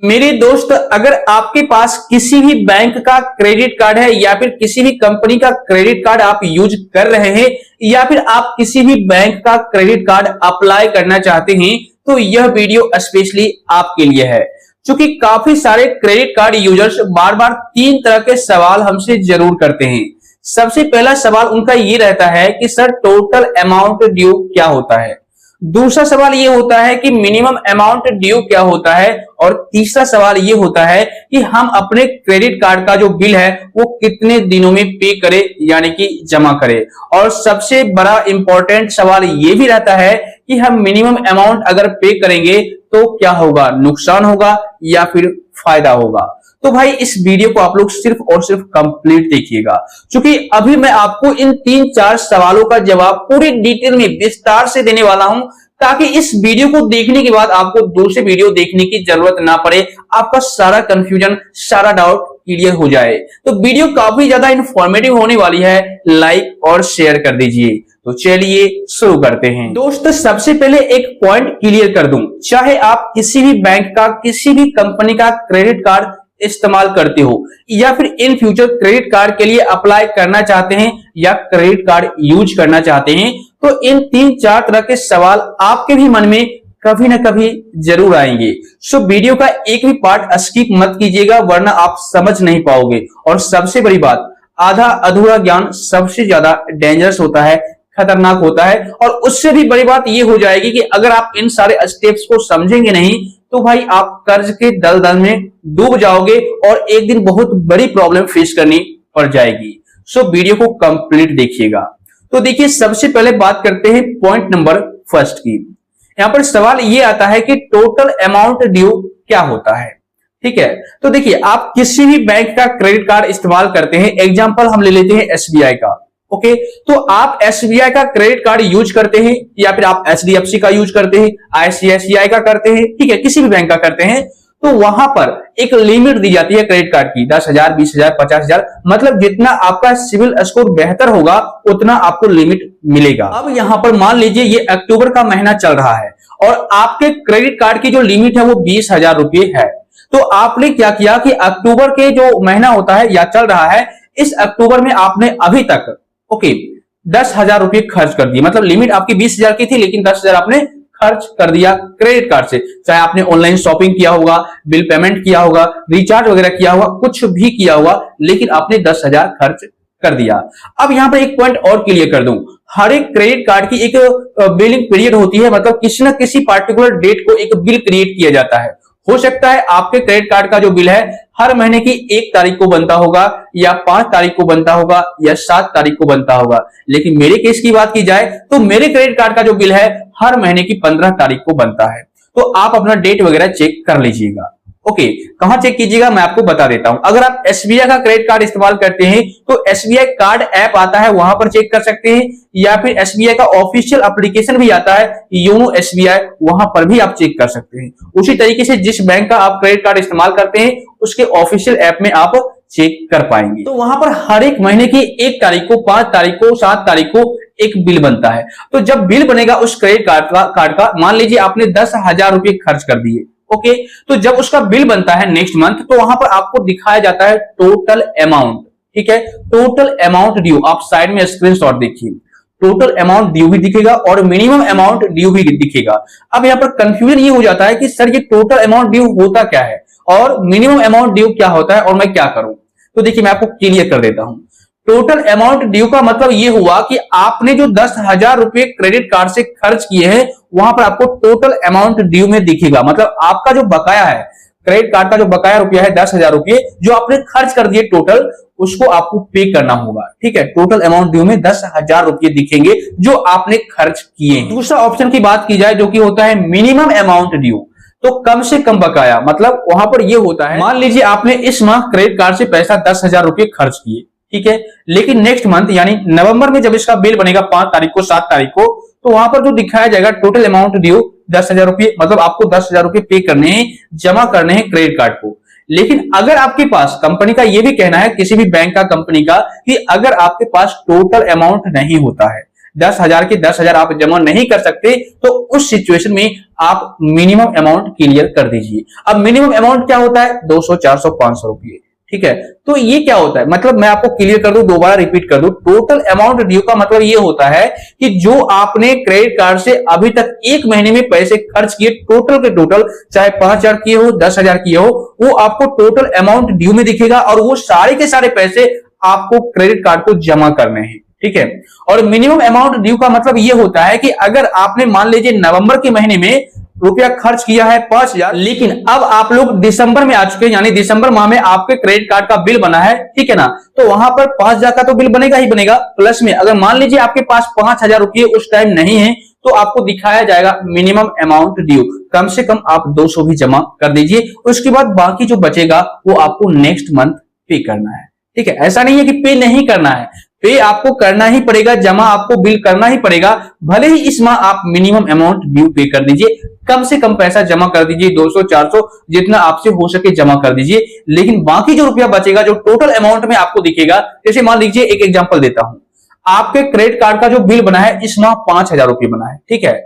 मेरे दोस्त, अगर आपके पास किसी भी बैंक का क्रेडिट कार्ड है या फिर किसी भी कंपनी का क्रेडिट कार्ड आप यूज कर रहे हैं या फिर आप किसी भी बैंक का क्रेडिट कार्ड अप्लाई करना चाहते हैं, तो यह वीडियो स्पेशली आपके लिए है। क्योंकि काफी सारे क्रेडिट कार्ड यूजर्स बार बार तीन तरह के सवाल हमसे जरूर करते हैं। सबसे पहला सवाल उनका ये रहता है कि सर, टोटल अमाउंट ड्यू क्या होता है। दूसरा सवाल ये होता है कि मिनिमम अमाउंट ड्यू क्या होता है, और तीसरा सवाल ये होता है कि हम अपने क्रेडिट कार्ड का जो बिल है वो कितने दिनों में पे करें, यानी कि जमा करें। और सबसे बड़ा इंपॉर्टेंट सवाल ये भी रहता है कि हम मिनिमम अमाउंट अगर पे करेंगे तो क्या होगा, नुकसान होगा या फिर फायदा होगा। तो भाई इस वीडियो को आप लोग सिर्फ और सिर्फ कंप्लीट देखिएगा, क्योंकि अभी मैं आपको इन तीन चार सवालों का जवाब पूरी डिटेल में विस्तार से देने वाला हूं, ताकि इस वीडियो को देखने के बाद आपको दूसरे वीडियो देखने की जरूरत ना पड़े, आपका सारा कंफ्यूजन, सारा डाउट क्लियर हो जाए। तो वीडियो काफी ज्यादा इंफॉर्मेटिव होने वाली है, लाइक और शेयर कर दीजिए। तो चलिए शुरू करते हैं। दोस्त, सबसे पहले एक पॉइंट क्लियर कर दूं, चाहे आप किसी भी बैंक का, किसी भी कंपनी का क्रेडिट कार्ड इस्तेमाल करते हो या फिर इन फ्यूचर क्रेडिट कार्ड के लिए अप्लाई करना चाहते हैं या क्रेडिट कार्ड यूज करना चाहते हैं, तो इन तीन चार तरह के सवाल आपके भी मन में कभी ना कभी जरूर आएंगे। सो वीडियो का एक भी पार्ट स्किप मत कीजिएगा, वरना आप समझ नहीं पाओगे। और सबसे बड़ी बात, आधा अधूरा ज्ञान सबसे ज्यादा डेंजरस होता है, खतरनाक होता है। और उससे भी बड़ी बात यह हो जाएगी कि अगर आप इन सारे स्टेप्स को समझेंगे नहीं तो भाई आप कर्ज के दलदल में डूब जाओगे और एक दिन बहुत बड़ी प्रॉब्लम फेस करनी पड़ जाएगी। सो वीडियो को कंप्लीट देखिएगा। तो देखिए, सबसे पहले बात करते हैं पॉइंट नंबर फर्स्ट की। यहां पर सवाल ये आता है कि टोटल अमाउंट ड्यू क्या होता है। ठीक है, तो देखिए, आप किसी भी बैंक का क्रेडिट कार्ड इस्तेमाल करते हैं, एग्जांपल हम ले लेते हैं एसबीआई का। ओके, तो आप एसबीआई का क्रेडिट कार्ड यूज करते हैं या फिर आप एचडीएफसी का यूज करते हैं, आईसीआईसीआई का करते हैं, ठीक है, किसी भी बैंक का करते हैं, तो वहां पर एक लिमिट दी जाती है क्रेडिट कार्ड की, 10,000, 20,000, 50,000, मतलब जितना आपका सिविल स्कोर बेहतर होगा उतना आपको लिमिट मिलेगा। अब यहां पर मान लीजिए ये अक्टूबर का महीना चल रहा है और आपके क्रेडिट कार्ड की जो लिमिट है वो 20,000 रुपये है। तो आपने क्या किया कि अक्टूबर के जो महीना होता है या चल रहा है, इस अक्टूबर में आपने अभी तक 10,000 रुपये खर्च कर दिए, मतलब लिमिट आपकी 20,000 की थी लेकिन 10,000 आपने खर्च कर दिया क्रेडिट कार्ड से। चाहे आपने ऑनलाइन शॉपिंग किया होगा, बिल पेमेंट किया होगा, रिचार्ज वगैरह किया होगा, कुछ भी किया होगा, लेकिन आपने 10,000 खर्च कर दिया। अब यहां पर एक पॉइंट और क्लियर कर दूं, हर एक क्रेडिट कार्ड की एक बिलिंग पीरियड होती है, मतलब किसी न किसी पार्टिकुलर डेट को एक बिल क्रिएट किया जाता है। हो सकता है आपके क्रेडिट कार्ड का जो बिल है हर महीने की 1 तारीख को बनता होगा या 5 तारीख को बनता होगा या 7 तारीख को बनता होगा, लेकिन मेरे केस की बात की जाए तो मेरे क्रेडिट कार्ड का जो बिल है हर महीने की 15 तारीख को बनता है। तो आप अपना डेट वगैरह चेक कर लीजिएगा। ओके, कहां चेक कीजिएगा मैं आपको बता देता हूं। अगर आप एसबीआई का क्रेडिट कार्ड इस्तेमाल करते हैं तो एसबीआई कार्ड ऐप आता है, वहां पर चेक कर सकते हैं, या फिर एसबीआई का ऑफिशियल एप्लीकेशन भी आता है योनो एसबीआई, वहां पर भी आप चेक कर सकते हैं। उसी तरीके से जिस बैंक का आप क्रेडिट कार्ड इस्तेमाल करते हैं उसके ऑफिशियल ऐप में आप चेक कर पाएंगे। तो वहां पर हर एक महीने की 1 तारीख को, 5 तारीख को, 7 तारीख को एक बिल बनता है। तो जब बिल बनेगा उस क्रेडिट कार्ड का मान लीजिए आपने 10,000 रुपये खर्च कर दिए। ओके, तो जब उसका बिल बनता है नेक्स्ट मंथ, तो वहां पर आपको दिखाया जाता है टोटल अमाउंट। ठीक है, टोटल अमाउंट ड्यू, आप साइड में स्क्रीनशॉट देखिए, टोटल अमाउंट ड्यू भी दिखेगा और मिनिमम अमाउंट ड्यू भी दिखेगा। अब यहाँ पर कंफ्यूजन ये हो जाता है कि सर ये टोटल अमाउंट ड्यू होता क्या है और मिनिमम अमाउंट ड्यू क्या होता है और मैं क्या करूं। तो देखिए, मैं आपको क्लियर कर देता हूं। टोटल अमाउंट ड्यू का मतलब ये हुआ कि आपने जो 10,000 रुपये क्रेडिट कार्ड से खर्च किए हैं वहां पर आपको टोटल अमाउंट ड्यू में दिखेगा, मतलब आपका जो बकाया है, क्रेडिट कार्ड का जो बकाया रुपया है 10,000 रुपये जो आपने खर्च कर दिए टोटल, उसको आपको पे करना होगा। ठीक है, टोटल अमाउंट ड्यू में 10,000 रुपये दिखेंगे जो आपने खर्च किए। दूसरा ऑप्शन की बात की जाए जो कि होता है मिनिमम अमाउंट ड्यू, तो कम से कम बकाया, मतलब वहां पर यह होता है, मान लीजिए आपने इस माह क्रेडिट कार्ड से पैसा 10,000 रुपये खर्च किए, ठीक है, लेकिन नेक्स्ट मंथ यानी नवंबर में जब इसका बिल बनेगा 5 तारीख को, 7 तारीख को, तो वहां पर जो दिखाया जाएगा टोटल अमाउंट ड्यू 10,000 रुपये, मतलब आपको 10,000 रुपये पे करने हैं, जमा करने हैं क्रेडिट कार्ड को। लेकिन अगर आपके पास, कंपनी का यह भी कहना है, किसी भी बैंक का, कंपनी का, कि अगर आपके पास टोटल अमाउंट नहीं होता है, 10,000 के 10,000 आप जमा नहीं कर सकते, तो उस सिचुएशन में आप मिनिमम अमाउंट क्लियर कर दीजिए। अब मिनिमम अमाउंट क्या होता है? 200, 400, 500 रुपये। ठीक है, तो ये क्या होता है, मतलब मैं आपको क्लियर कर दूं, दोबारा रिपीट कर दूं। टोटल अमाउंट ड्यू का मतलब ये होता है कि जो आपने क्रेडिट कार्ड से अभी तक एक महीने में पैसे खर्च किए, टोटल के टोटल, चाहे 5,000 किए हो, 10,000 किए हो, वो आपको टोटल अमाउंट ड्यू में दिखेगा और वो सारे के सारे पैसे आपको क्रेडिट कार्ड को जमा करने हैं। ठीक है, और मिनिमम अमाउंट ड्यू का मतलब ये होता है कि अगर आपने मान लीजिए नवंबर के महीने में रुपया खर्च किया है 5,000, लेकिन अब आप लोग दिसंबर में आ चुके हैं, यानी दिसंबर माह में आपके क्रेडिट कार्ड का बिल बना है, ठीक है ना, तो वहां पर 5,000 का तो बिल बनेगा ही बनेगा, प्लस में अगर मान लीजिए आपके पास 5,000 रुपये उस टाइम नहीं है, तो आपको दिखाया जाएगा मिनिमम अमाउंट ड्यू, कम से कम आप 200 भी जमा कर दीजिए। उसके बाद बाकी जो बचेगा वो आपको नेक्स्ट मंथ पे करना है। ठीक है, ऐसा नहीं है कि पे नहीं करना है, पे आपको करना ही पड़ेगा, जमा आपको बिल करना ही पड़ेगा, भले ही इस माह आप मिनिमम अमाउंट ड्यू पे कर दीजिए, कम से कम पैसा जमा कर दीजिए, 200, 400 जितना आपसे हो सके जमा कर दीजिए, लेकिन बाकी जो रुपया बचेगा, जो टोटल अमाउंट में आपको दिखेगा, जैसे मान लीजिए एक एग्जांपल देता हूं, आपके क्रेडिट कार्ड का जो बिल बना है इस माह 5,000 रुपये बना है, ठीक है,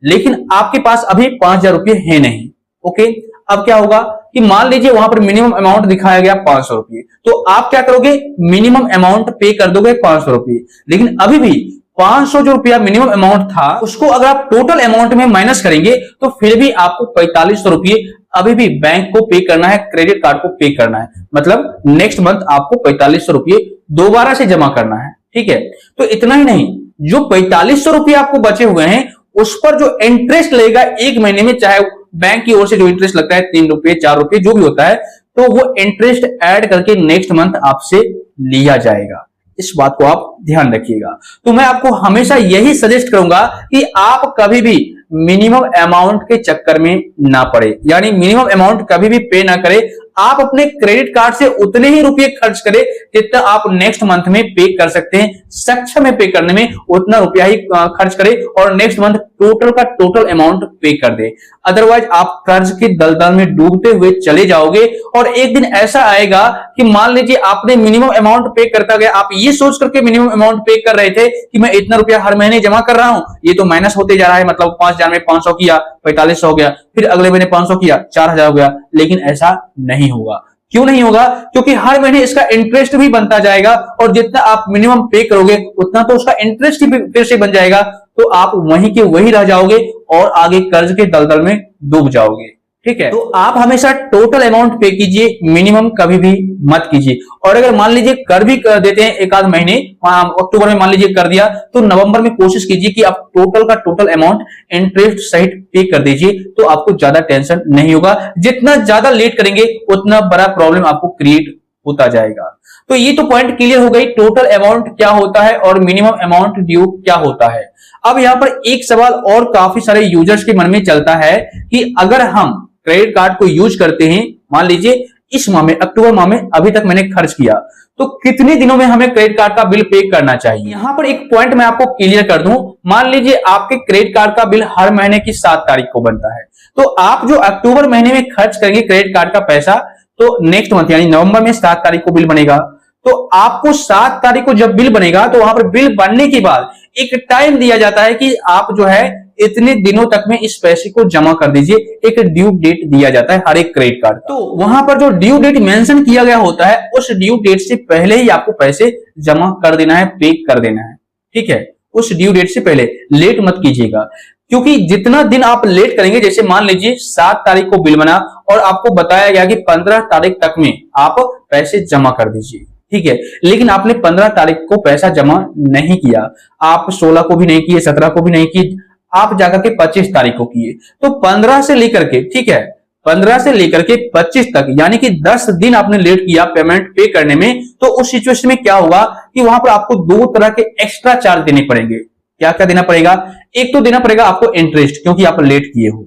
लेकिन आपके पास अभी 5,000 रुपये है नहीं। ओके, अब क्या होगा कि मान लीजिए वहां पर मिनिमम अमाउंट दिखाया गया 500 रुपये, तो आप क्या करोगे, मिनिमम अमाउंट पे कर दोगे 500 रुपये, लेकिन अभी भी 500 जो रुपया मिनिमम अमाउंट था उसको अगर आप टोटल अमाउंट में माइनस करेंगे तो फिर भी आपको 4,500 रुपये अभी भी बैंक को पे करना है, क्रेडिट कार्ड को पे करना है, मतलब नेक्स्ट मंथ आपको 4,500 रुपये दोबारा से जमा करना है। ठीक है, तो इतना ही नहीं, जो 4,500 रुपये आपको बचे हुए हैं उस पर जो इंटरेस्ट लगेगा एक महीने में, चाहे बैंक की ओर से जो इंटरेस्ट लगता है 3 रुपये 4 रुपये जो भी होता है, तो वो इंटरेस्ट ऐड करके नेक्स्ट मंथ आपसे लिया जाएगा। इस बात को आप ध्यान रखिएगा। तो मैं आपको हमेशा यही सजेस्ट करूंगा कि आप कभी भी मिनिमम अमाउंट के चक्कर में ना पड़े, यानी मिनिमम अमाउंट कभी भी पे ना करें। आप अपने क्रेडिट कार्ड से उतने ही रुपए खर्च करें जितना आप नेक्स्ट मंथ में पे कर सकते हैं, सक्षम है पे करने में, उतना रुपया ही खर्च करें और नेक्स्ट मंथ टोटल का टोटल अमाउंट पे कर दे। अदरवाइज आप कर्ज के दलदल में डूबते हुए चले जाओगे और एक दिन ऐसा आएगा कि मान लीजिए आपने मिनिमम अमाउंट पे करता गया, आप ये सोच करके मिनिमम अमाउंट पे कर रहे थे कि मैं इतना रुपया हर महीने जमा कर रहा हूं, ये तो माइनस होते जा रहा है, मतलब 5,000 में 500 किया 4,500 हो गया, फिर अगले महीने 500 किया 4,000 हो गया, लेकिन ऐसा नहीं होगा। क्यों नहीं होगा? क्योंकि हर महीने इसका इंटरेस्ट भी बनता जाएगा और जितना आप मिनिमम पे करोगे उतना तो उसका इंटरेस्ट ही फिर से बन जाएगा, तो आप वहीं के वहीं रह जाओगे और आगे कर्ज के दलदल में डूब जाओगे। ठीक है, तो आप हमेशा टोटल अमाउंट पे कीजिए, मिनिमम कभी भी मत कीजिए। और अगर मान लीजिए कर भी देते हैं एक आध महीने, अक्टूबर में मान लीजिए कर दिया, तो नवंबर में कोशिश कीजिए कि आप टोटल का टोटल अमाउंट इंटरेस्ट सहित पे कर दीजिए, तो आपको ज्यादा टेंशन नहीं होगा। जितना ज्यादा लेट करेंगे उतना बड़ा प्रॉब्लम आपको क्रिएट होता जाएगा। तो ये तो पॉइंट क्लियर हो गई, टोटल अमाउंट क्या होता है और मिनिमम अमाउंट ड्यू क्या होता है। अब यहाँ पर एक सवाल और काफी सारे यूजर्स के मन में चलता है कि अगर हम क्रेडिट कार्ड को यूज करते हैं, मान लीजिए इस माह में, अक्टूबर माह में अभी तक मैंने खर्च किया, तो कितने दिनों में हमें क्रेडिट कार्ड का बिल पे करना चाहिए। यहां पर एक पॉइंट मैं आपको क्लियर कर दूं, मान लीजिए आपके क्रेडिट कार्ड का बिल हर महीने की 7 तारीख को बनता है, तो आप जो अक्टूबर महीने में खर्च करेंगे क्रेडिट कार्ड का पैसा, तो नेक्स्ट मंथ यानी नवंबर में 7 तारीख को बिल बनेगा, तो आपको 7 तारीख को जब बिल बनेगा तो वहां पर बिल बनने के बाद एक टाइम दिया जाता है कि आप जो है इतने दिनों तक में इस पैसे को जमा कर दीजिए, एक ड्यू डेट दिया जाता है हर एक क्रेडिट कार्ड। तो वहां पर जो ड्यू डेट मेंशन किया गया होता है उस ड्यू डेट से पहले ही आपको पैसे जमा कर देना है, पे कर देना है। ठीक है, उस ड्यू डेट से पहले लेट मत कीजिएगा, क्योंकि जितना दिन आप लेट करेंगे, जैसे मान लीजिए 7 तारीख को बिल बना और आपको बताया गया कि 15 तारीख तक में आप पैसे जमा कर दीजिए, ठीक है, लेकिन आपने 15 तारीख को पैसा जमा नहीं किया, आप 16 को भी नहीं किए, 17 को भी नहीं किए, आप जाकर के 25 तारीख को किए, तो 15 से लेकर के, ठीक है, 15 से लेकर के 25 तक, यानी कि 10 दिन आपने लेट किया पेमेंट पे करने में, तो उस सिचुएशन में क्या होगा कि वहां पर आपको 2 तरह के एक्स्ट्रा चार्ज देने पड़ेंगे। क्या क्या देना पड़ेगा? एक तो देना पड़ेगा आपको इंटरेस्ट, क्योंकि आप लेट किए हो।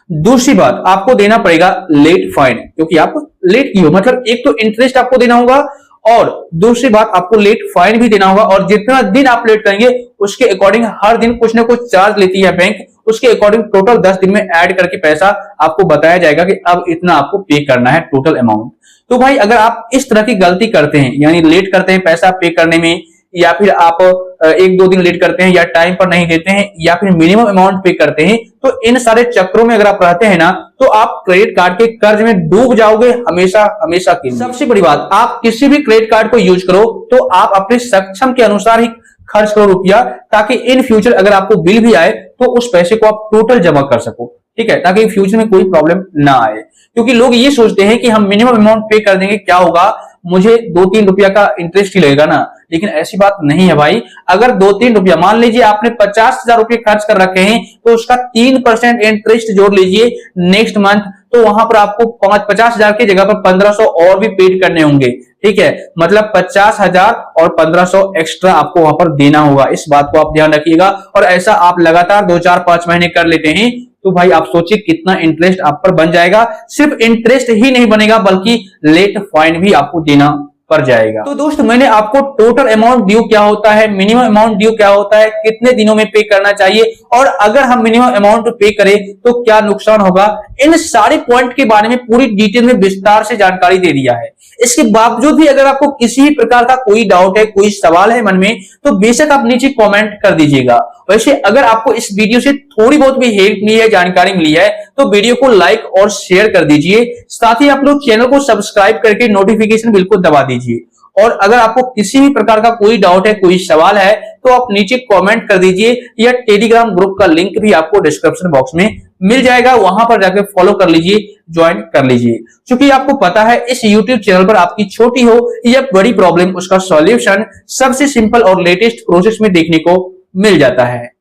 दूसरी बात, आपको देना पड़ेगा लेट फाइन, क्योंकि आप लेट किए हो, मतलब एक तो इंटरेस्ट आपको देना होगा और दूसरी बात आपको लेट फाइन भी देना होगा, और जितना दिन आप लेट करेंगे उसके अकॉर्डिंग हर दिन कुछ ना कुछ चार्ज लेती है बैंक, उसके अकॉर्डिंग टोटल 10 दिन में ऐड करके पैसा आपको बताया जाएगा कि अब इतना आपको पे करना है टोटल अमाउंट। तो भाई अगर आप इस तरह की गलती करते हैं, यानी लेट करते हैं पैसा पे करने में, या फिर आप 1-2 दिन लेट करते हैं या टाइम पर नहीं देते हैं या फिर मिनिमम अमाउंट पे करते हैं, तो इन सारे चक्रों में अगर आप रहते हैं ना, तो आप क्रेडिट कार्ड के कर्ज में डूब जाओगे हमेशा हमेशा के लिए। सबसे बड़ी बात, आप किसी भी क्रेडिट कार्ड को यूज करो तो आप अपने सक्षम के अनुसार ही खर्च करो रुपया, ताकि इन फ्यूचर अगर आपको बिल भी आए तो उस पैसे को आप टोटल जमा कर सको, ठीक है, ताकि फ्यूचर में कोई प्रॉब्लम ना आए। क्योंकि लोग ये सोचते हैं कि हम मिनिमम अमाउंट पे कर देंगे, क्या होगा, मुझे 2-3 रुपया का इंटरेस्ट ही लगेगा ना, लेकिन ऐसी बात नहीं है भाई। अगर 2-3 रुपया, मान लीजिए आपने 50,000 रुपये खर्च कर रखे हैं, तो उसका 3% इंटरेस्ट जोड़ लीजिए नेक्स्ट मंथ, तो वहां पर आपको 50,000 की जगह पर 1500 और भी पेड करने होंगे, ठीक है, मतलब 50,000 और 1500 एक्स्ट्रा आपको वहां पर देना होगा। इस बात को आप ध्यान रखिएगा। और ऐसा आप लगातार 2-4-5 महीने कर लेते हैं तो भाई आप सोचिए कितना इंटरेस्ट आप पर बन जाएगा। सिर्फ इंटरेस्ट ही नहीं बनेगा बल्कि लेट फाइन भी आपको देना पड़ जाएगा। तो दोस्त, मैंने आपको टोटल अमाउंट ड्यू क्या होता है, मिनिमम अमाउंट ड्यू क्या होता है, कितने दिनों में पे करना चाहिए, और अगर हम मिनिमम अमाउंट पे करें तो क्या नुकसान होगा, इन सारे पॉइंट के बारे में पूरी डिटेल में विस्तार से जानकारी दे दिया है। इसके बावजूद भी अगर आपको किसी भी प्रकार का कोई डाउट है, कोई सवाल है मन में, तो बेशक आप नीचे कमेंट कर दीजिएगा। वैसे अगर आपको इस वीडियो से थोड़ी बहुत भी हेल्प मिली है, जानकारी मिली है, तो वीडियो को लाइक और शेयर कर दीजिए। साथ ही आप लोग चैनल को सब्सक्राइब करके नोटिफिकेशन बिल को दबा दीजिए। और अगर आपको किसी भी प्रकार का कोई डाउट है, कोई सवाल है, तो आप नीचे कमेंट कर दीजिए, या टेलीग्राम ग्रुप का लिंक भी आपको डिस्क्रिप्शन बॉक्स में मिल जाएगा, वहां पर जाकर फॉलो कर लीजिए, ज्वाइन कर लीजिए। क्योंकि आपको पता है इस YouTube चैनल पर आपकी छोटी हो या बड़ी प्रॉब्लम, उसका सॉल्यूशन सबसे सिंपल और लेटेस्ट प्रोसेस में देखने को मिल जाता है।